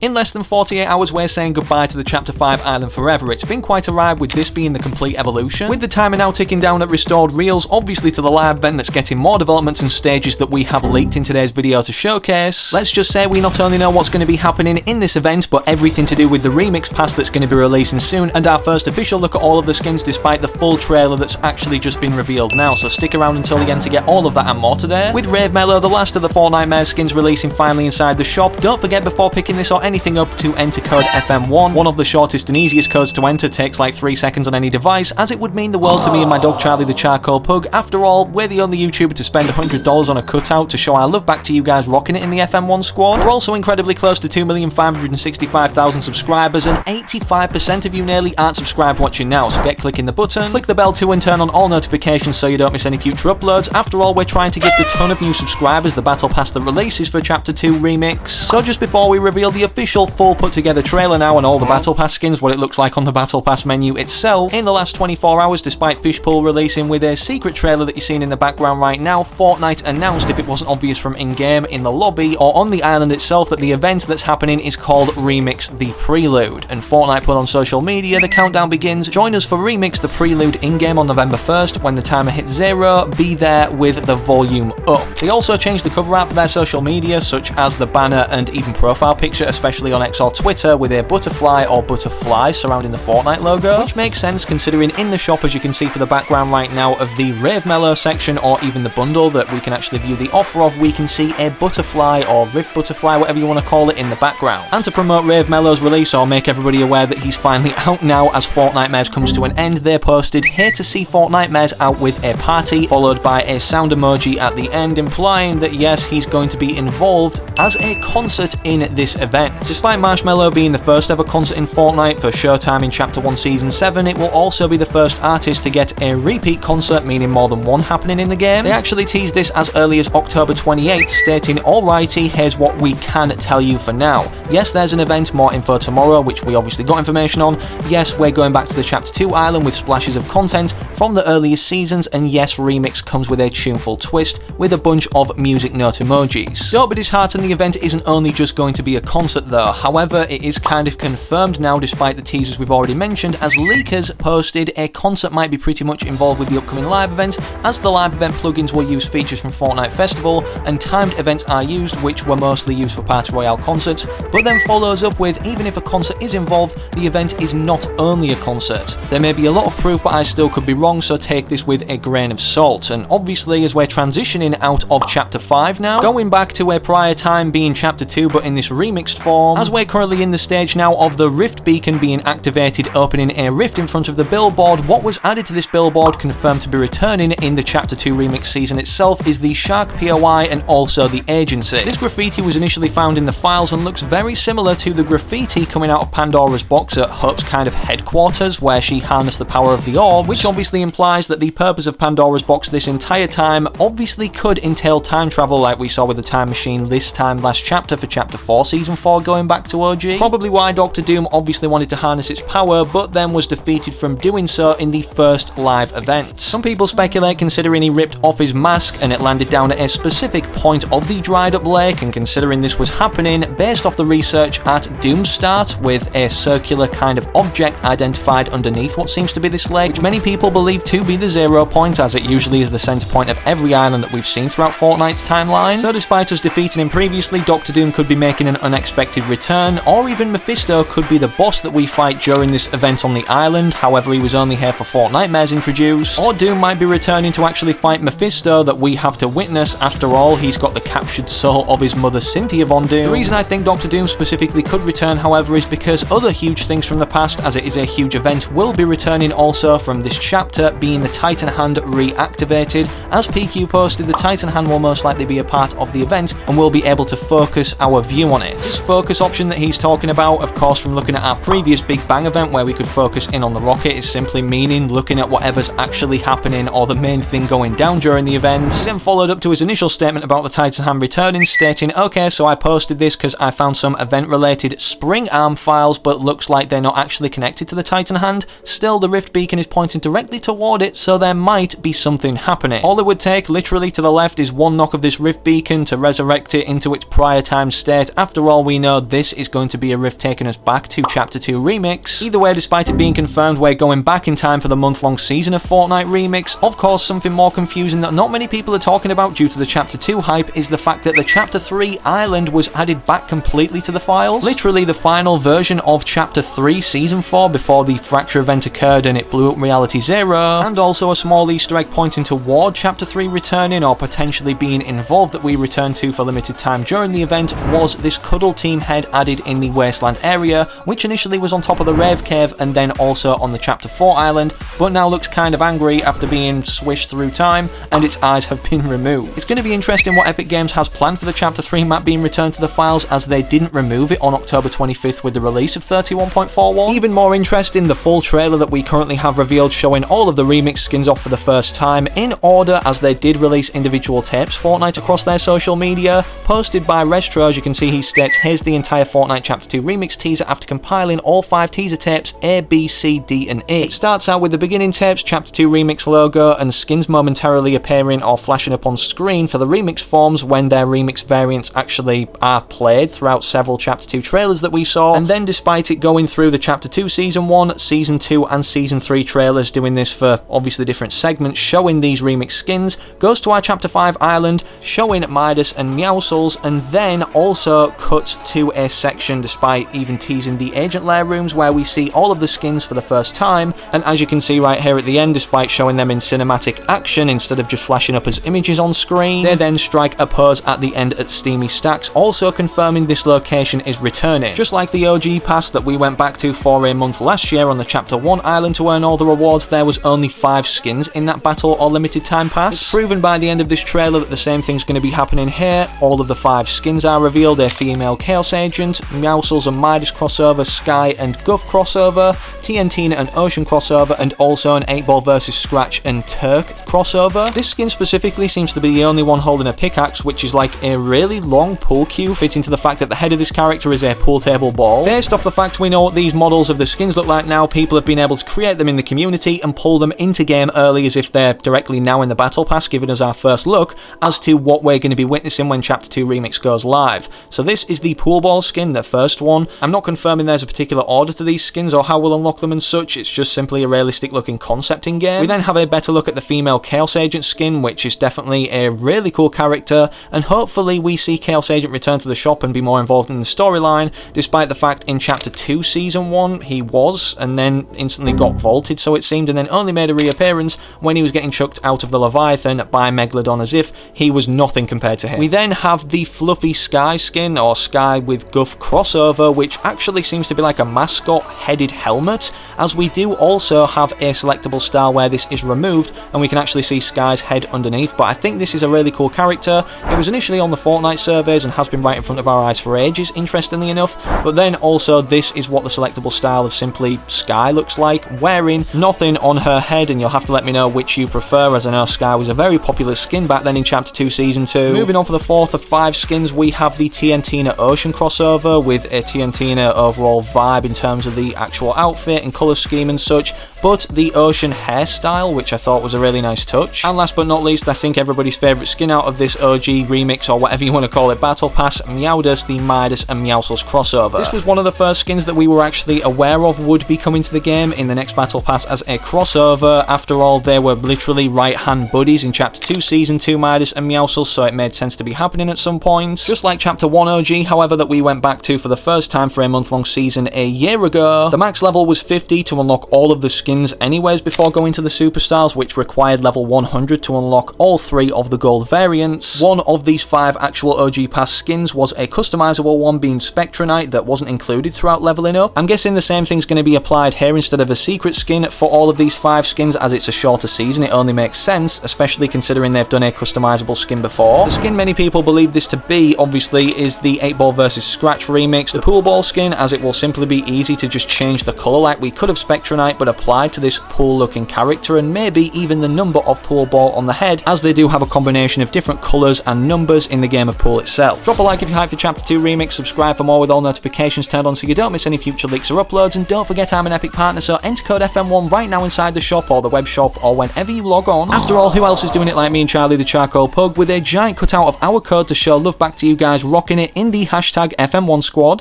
In less than 48 hours, we're saying goodbye to the Chapter 5 island forever. It's been quite a ride, with this being the complete evolution. With the timer now ticking down at restored reels, obviously to the live event that's getting more developments and stages that we have leaked in today's video to showcase. Let's just say we not only know what's going to be happening in this event, but everything to do with the remix pass that's going to be releasing soon, and our first official look at all of the skins despite the full trailer that's actually just been revealed now. So stick around until the end to get all of that and more today. With Rave Mellow, the last of the Fortnite Mares skins releasing finally inside the shop, don't forget before picking this or anything up to enter code FM1. One of the shortest and easiest codes to enter, takes like 3 seconds on any device, as it would mean the world to me and my dog Charlie the Charcoal Pug. After all, we're the only YouTuber to spend $100 on a cutout to show our love back to you guys rocking it in the FM1 squad. We're also incredibly close to 2,565,000 subscribers, and 85% of you nearly aren't subscribed watching now, so get clicking the button, click the bell too, and turn on all notifications so you don't miss any future uploads. After all, we're trying to gift a ton of new subscribers the battle pass that releases for Chapter 2 Remix. So just before we reveal the official full put together trailer now and all the battle pass skins, what it looks like on the battle pass menu itself, in the last 24 hours, despite Fishpool releasing with a secret trailer that you're seeing in the background right now, Fortnite announced, if it wasn't obvious from in-game, in the lobby, or on the island itself, that the event that's happening is called Remix the Prelude. And Fortnite put on social media, the countdown begins. Join us for Remix the Prelude in-game on November 1st. When the timer hits 0, be there with the volume up. They also changed the cover art for their social media, such as the banner and even profile picture, especially on X or Twitter, with a butterfly or butterfly surrounding the Fortnite logo, which makes sense considering in the shop, as you can see for the background right now of the Rave Mellow section, or even the bundle that we can actually view the offer of, we can see a butterfly or rift butterfly, whatever you want to call it, in the background. And to promote Rave Mellow's release or make everybody aware that he's finally out now as Fortnite Mares comes to an end, they posted, "Here to see Fortnite Mares out with a party," followed by a sound emoji at the end, implying that yes, he's going to be involved as a concert in this event. Despite Marshmello being the first ever concert in Fortnite for Showtime in Chapter 1 Season 7, it will also be the first artist to get a repeat concert, meaning more than one happening in the game. They actually teased this as early as October 28th, stating, "Alrighty, here's what we can tell you for now. Yes, there's an event, more info tomorrow," which we obviously got information on. Yes, we're going back to the Chapter 2 island with splashes of content from the earliest seasons, and yes, Remix comes with a tuneful twist with a bunch of music note emojis. Don't be disheartened, the event isn't only just going to be a concert though. However, it is kind of confirmed now, despite the teasers we've already mentioned, as leakers posted a concert might be pretty much involved with the upcoming live event, as the live event plugins will use features from Fortnite Festival, and timed events are used, which were mostly used for Party Royale concerts, but then follows up with, even if a concert is involved, the event is not only a concert. There may be a lot of proof, but I still could be wrong, so take this with a grain of salt. And obviously, as we're transitioning out of Chapter 5 now, going back to a prior time being Chapter 2 but in this remixed form, as we're currently in the stage now of the Rift Beacon being activated, opening a rift in front of the billboard. What was added to this billboard, confirmed to be returning in the Chapter 2 remix season itself, is the Shark POI and also the Agency. This graffiti was initially found in the files and looks very similar to the graffiti coming out of Pandora's box at Hope's kind of headquarters, where she harnessed the power of the orb, which obviously implies that the purpose of Pandora's box this entire time obviously could entail time travel, like we saw with the time machine this time last chapter for Chapter 4 Season 4 going back to OG. Probably why Dr. Doom obviously wanted to harness its power, but then was defeated from doing so in the first live event. Some people speculate, considering he ripped off his mask and it landed down at a specific point of the dried up lake, and considering this was happening based off the research at Doomstart, with a circular kind of object identified underneath what seems to be this lake, which many people believe to be the 0 point, as it usually is the center point of every island that we've seen throughout Fortnite's timeline. So despite us defeating him previously, Dr. Doom could be making an unexpected return, or even Mephisto could be the boss that we fight during this event on the island. However, he was only here for Fortnite Mares introduced. Or Doom might be returning to actually fight Mephisto that we have to witness. After all, he's got the captured soul of his mother Cynthia Von Doom. The reason I think Dr. Doom specifically could return, however, is because other huge things from the past, as it is a huge event, will be returning also from this chapter, being the Titan Hand reactivated. As PQ posted, the Titan Hand will most likely be a part of the event and we'll be able to focus our view on it. This focus option that he's talking about, of course, from looking at our previous Big Bang event where we could focus in on the rocket, is simply meaning looking at whatever's actually happening or the main thing going down during the event. He then followed up to his initial statement about the Titan Hand returning, stating, "Okay, so I posted this because I found some event-related Spring Arm files, but looks like they're not actually connected to the Titan Hand. Still, the Rift Beacon is pointing directly toward it, so there might be something happening. All it would take, literally to the left, is one knock of this Rift Beacon to resurrect it into its prior time state. After all, we know know this is going to be a rift taking us back to Chapter 2 Remix. Either way, despite it being confirmed we're going back in time for the month-long season of Fortnite Remix, of course something more confusing that not many people are talking about due to the Chapter 2 hype is the fact that the Chapter 3 island was added back completely to the files. Literally the final version of Chapter 3 Season 4 before the fracture event occurred and it blew up Reality Zero, and also a small Easter egg pointing toward Chapter 3 returning or potentially being involved that we return to for limited time during the event was this Cuddle Team head added in the Wasteland area, which initially was on top of the Rave Cave and then also on the Chapter 4 island, but now looks kind of angry after being swished through time and its eyes have been removed. It's going to be interesting what Epic Games has planned for the Chapter 3 map being returned to the files, as they didn't remove it on October 25th with the release of 31.41. Even more interesting, the full trailer that we currently have revealed showing all of the remix skins off for the first time in order, as they did release individual tapes Fortnite across their social media. Posted by Restro, as you can see, he states, here's the entire Fortnite Chapter 2 remix teaser after compiling all 5 teaser tapes A, B, C, D and E. It starts out with the beginning tapes, Chapter 2 remix logo and skins momentarily appearing or flashing up on screen for the remix forms when their remix variants actually are played throughout several Chapter 2 trailers that we saw. And then despite it going through the Chapter 2 Season 1, Season 2 and Season 3 trailers, doing this for obviously different segments showing these remix skins, goes to our Chapter 5 island showing Midas and Meowscles, and then also cuts to a section despite even teasing the agent lair rooms where we see all of the skins for the first time. And as you can see right here at the end, despite showing them in cinematic action instead of just flashing up as images on screen, they then strike a pose at the end at Steamy Stacks, also confirming this location is returning. Just like the OG pass that we went back to for a month last year on the Chapter 1 island to earn all the rewards, there was only 5 skins in that battle or limited time pass. It's proven by the end of this trailer that the same thing's going to be happening here. All of the 5 skins are revealed: a female Chaos Agent, Meowscles and Midas crossover, Sky and Guff crossover, TNT and Ocean crossover, and also an 8-Ball vs Scratch and Turk crossover. This skin specifically seems to be the only one holding a pickaxe, which is like a really long pool cue, fitting to the fact that the head of this character is a pool table ball. Based off the fact we know what these models of the skins look like now, people have been able to create them in the community and pull them into game early as if they're directly now in the battle pass, giving us our first look as to what we're going to be witnessing when Chapter 2 Remix goes live. So this is the pool ball skin, the first one. I'm not confirming there's a particular order to these skins or how we'll unlock them and such, it's just simply a realistic looking concept in game. We then have a better look at the female Chaos Agent skin, which is definitely a really cool character, and hopefully we see Chaos Agent return to the shop and be more involved in the storyline, despite the fact in Chapter 2 Season 1 he was, and then instantly got vaulted, so it seemed, and then only made a reappearance when he was getting chucked out of the Leviathan by Megalodon as if he was nothing compared to him. We then have the fluffy Sky skin, or Sky with Guff crossover, which actually seems to be like a mascot headed helmet, as we do also have a selectable style where this is removed and we can actually see Sky's head underneath. But I think this is a really cool character. It was initially on the Fortnite surveys and has been right in front of our eyes for ages, interestingly enough, but then also this is what the selectable style of simply Sky looks like, wearing nothing on her head, and you'll have to let me know which you prefer, as I know Sky was a very popular skin back then in Chapter 2 Season 2. Moving on for the fourth of 5 skins, we have the TNT Ocean crossover with a TNT overall vibe in terms of the actual outfit and colour scheme and such, but the ocean hairstyle, which I thought was a really nice touch. And last but not least, I think everybody's favourite skin out of this OG remix, or whatever you want to call it, Battle Pass, Meowdas, the Midas and Meowscles crossover. This was one of the first skins that we were actually aware of would be coming to the game in the next Battle Pass as a crossover. After all, they were literally right-hand buddies in Chapter 2 Season 2 Midas and Meowscles, so it made sense to be happening at some point. Just like Chapter 1 OG, however, that we went back to for the first time for a month-long season a year ago, the max level was 50 to unlock all of the skins anyways before going to the Superstars, which required level 100 to unlock all 3 of the gold variants. One of these 5 actual OG Pass skins was a customizable one, being Spectronite, that wasn't included throughout leveling up. I'm guessing the same thing's going to be applied here instead of a secret skin for all of these 5 skins, as it's a shorter season. It only makes sense, especially considering they've done a customizable skin before. The skin many people believe this to be, obviously, is the 8-Ball vs Scratch remix, the pool ball skin, as it will simply be easy to just change the colour like we could have Spectronite, but applied to this pool looking character, and maybe even the number of pool ball on the head, as they do have a combination of different colours and numbers in the game of pool itself. Drop a like if you're hyped for Chapter 2 Remix, subscribe for more with all notifications turned on so you don't miss any future leaks or uploads, and don't forget I'm an Epic partner, so enter code FM1 right now inside the shop or the web shop or whenever you log on. After all, who else is doing it like me and Charlie the Charcoal Pug, with a giant cutout of our code to show love back to you guys rocking it in the hashtag hashtag FM1Squad.